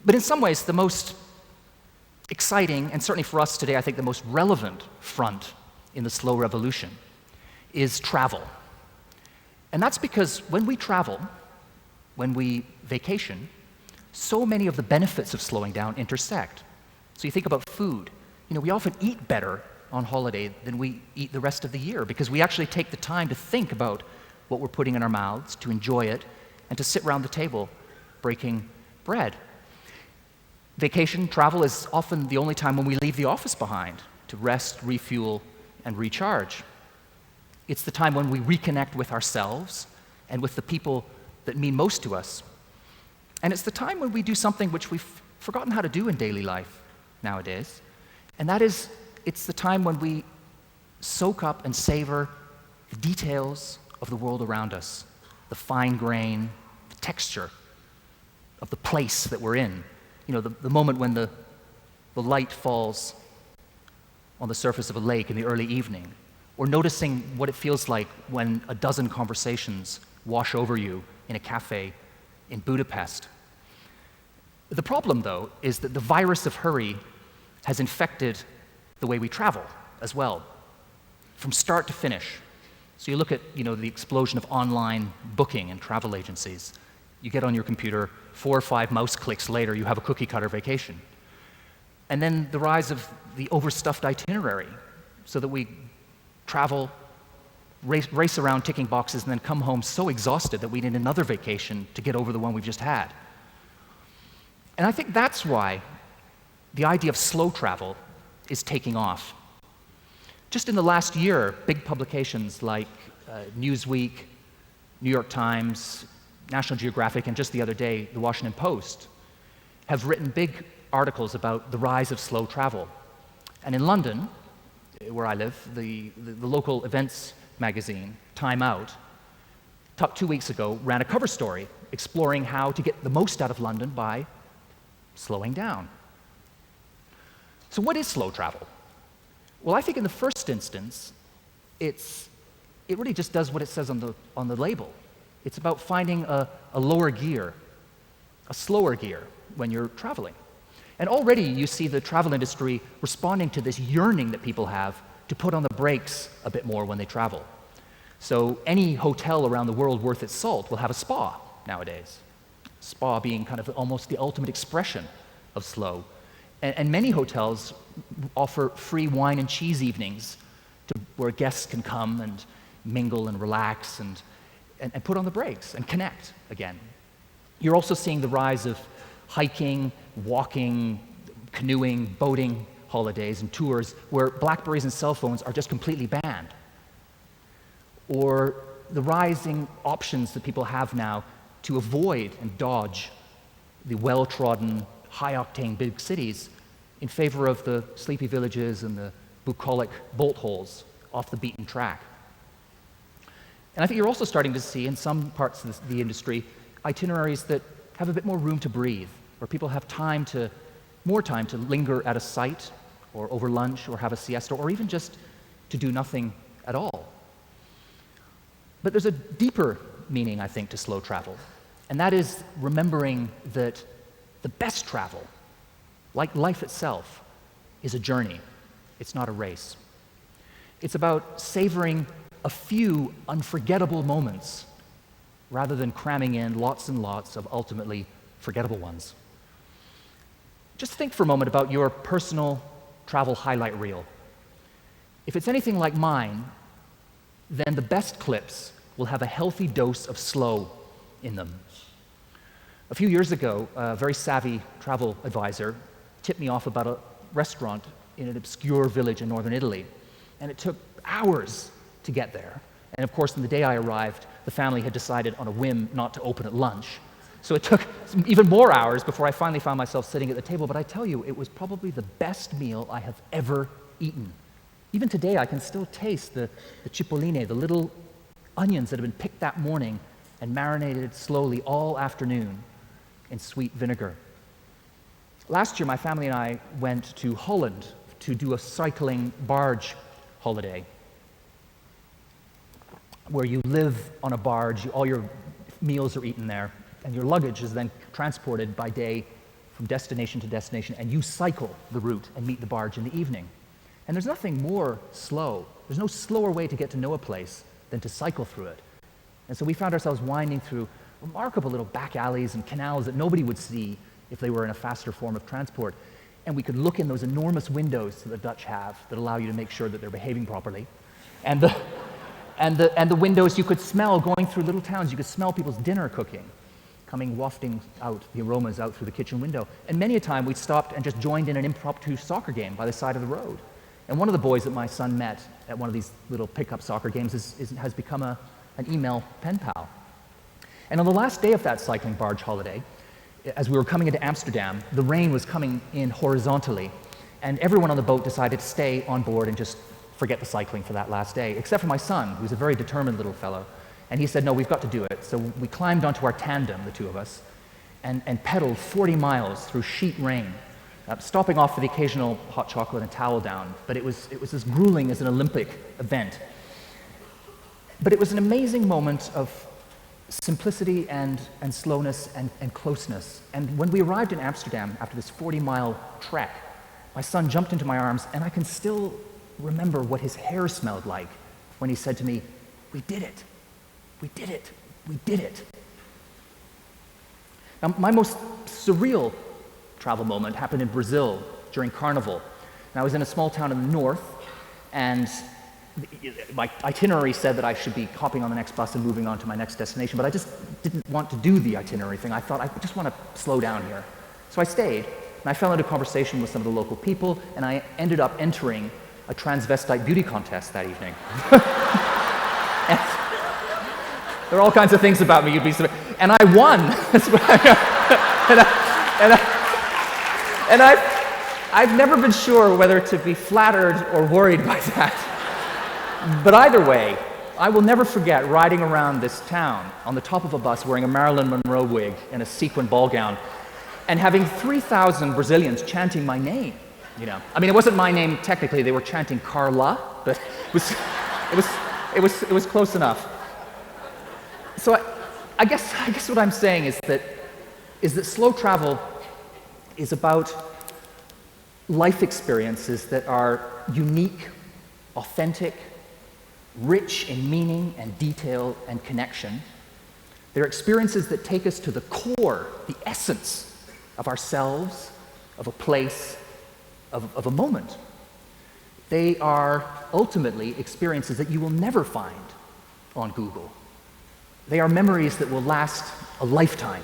But in some ways, the most exciting, and certainly for us today, I think the most relevant front in the slow revolution is travel. And that's because when we travel, when we vacation, so many of the benefits of slowing down intersect. So you think about food. We often eat better on holiday than we eat the rest of the year because we actually take the time to think about what we're putting in our mouths, to enjoy it, and to sit around the table breaking bread. Vacation travel is often the only time when we leave the office behind to rest, refuel, and recharge. It's the time when we reconnect with ourselves and with the people that mean most to us. And it's the time when we do something which we've forgotten how to do in daily life nowadays, and that is, it's the time when we soak up and savor the details of the world around us, the fine grain, the texture of the place that we're in. The moment when the light falls on the surface of a lake in the early evening, or noticing what it feels like when a dozen conversations wash over you in a cafe in Budapest. The problem, though, is that the virus of hurry has infected the way we travel as well, from start to finish. So you look at, the explosion of online booking and travel agencies. You get on your computer, 4 or 5 mouse clicks later, you have a cookie-cutter vacation. And then the rise of the overstuffed itinerary, so that we travel, race around ticking boxes, and then come home so exhausted that we need another vacation to get over the one we've just had. And I think that's why the idea of slow travel is taking off. Just in the last year, big publications like Newsweek, New York Times, National Geographic, and just the other day, the Washington Post, have written big articles about the rise of slow travel. And in London, where I live, the local events magazine, Time Out, 2 weeks ago, ran a cover story exploring how to get the most out of London by slowing down. So what is slow travel? Well, I think in the first instance, it really just does what it says on the label. It's about finding a lower gear, a slower gear when you're traveling. And already you see the travel industry responding to this yearning that people have to put on the brakes a bit more when they travel. So any hotel around the world worth its salt will have a spa nowadays. Spa being kind of almost the ultimate expression of slow. And many hotels offer free wine and cheese evenings where guests can come and mingle and relax and put on the brakes and connect again. You're also seeing the rise of hiking, walking, canoeing, boating holidays and tours where BlackBerries and cell phones are just completely banned. Or the rising options that people have now to avoid and dodge the well-trodden, high-octane big cities in favor of the sleepy villages and the bucolic bolt holes off the beaten track. And I think you're also starting to see in some parts of the industry itineraries that have a bit more room to breathe, where people have more time to linger at a site or over lunch or have a siesta or even just to do nothing at all. But there's a deeper meaning, I think, to slow travel, and that is remembering that the best travel, like life itself, is a journey. It's not a race. It's about savoring a few unforgettable moments rather than cramming in lots and lots of ultimately forgettable ones. Just think for a moment about your personal travel highlight reel. If it's anything like mine, then the best clips will have a healthy dose of slow in them. A few years ago, a very savvy travel advisor tipped me off about a restaurant in an obscure village in northern Italy, and it took hours to get there. And of course, on the day I arrived, the family had decided on a whim not to open at lunch. So it took even more hours before I finally found myself sitting at the table, but I tell you, it was probably the best meal I have ever eaten. Even today, I can still taste the cipolline, the little onions that have been picked that morning and marinated slowly all afternoon in sweet vinegar. Last year, my family and I went to Holland to do a cycling barge holiday, where you live on a barge, all your meals are eaten there, and your luggage is then transported by day from destination to destination, and you cycle the route and meet the barge in the evening. And there's nothing more slow. There's no slower way to get to know a place than to cycle through it. And so we found ourselves winding through remarkable little back alleys and canals that nobody would see if they were in a faster form of transport. And we could look in those enormous windows that the Dutch have that allow you to make sure that they're behaving properly. And the windows you could smell going through little towns. You could smell people's dinner cooking, coming wafting out, the aromas out through the kitchen window. And many a time we stopped and just joined in an impromptu soccer game by the side of the road. And one of the boys that my son met at one of these little pickup soccer games has become an email pen pal. And on the last day of that cycling barge holiday, as we were coming into Amsterdam, the rain was coming in horizontally, and everyone on the boat decided to stay on board and just forget the cycling for that last day, except for my son, who's a very determined little fellow. And he said, no, we've got to do it. So we climbed onto our tandem, the two of us, and pedaled 40 miles through sheet rain, stopping off for the occasional hot chocolate and towel down. But it was as grueling as an Olympic event. But it was an amazing moment of simplicity and slowness and closeness. And when we arrived in Amsterdam after this 40-mile trek, my son jumped into my arms, and I can still remember what his hair smelled like when he said to me, "We did it. We did it. We did it." Now, my most surreal travel moment happened in Brazil during Carnival. And I was in a small town in the north, and my itinerary said that I should be hopping on the next bus and moving on to my next destination, but I just didn't want to do the itinerary thing. I thought, I just want to slow down here. So I stayed, and I fell into conversation with some of the local people, and I ended up entering a transvestite beauty contest that evening. And there are all kinds of things about me you'd be surprised. And I won. and I've never been sure whether to be flattered or worried by that. But either way, I will never forget riding around this town on the top of a bus wearing a Marilyn Monroe wig and a sequin ball gown, and having 3,000 Brazilians chanting my name. You know, I mean, it wasn't my name technically; they were chanting Carla, but it was close enough. So I guess what I'm saying is that slow travel is about life experiences that are unique, authentic, rich in meaning and detail and connection. They're experiences that take us to the core, the essence of ourselves, of a place, of a moment. They are ultimately experiences that you will never find on Google. They are memories that will last a lifetime.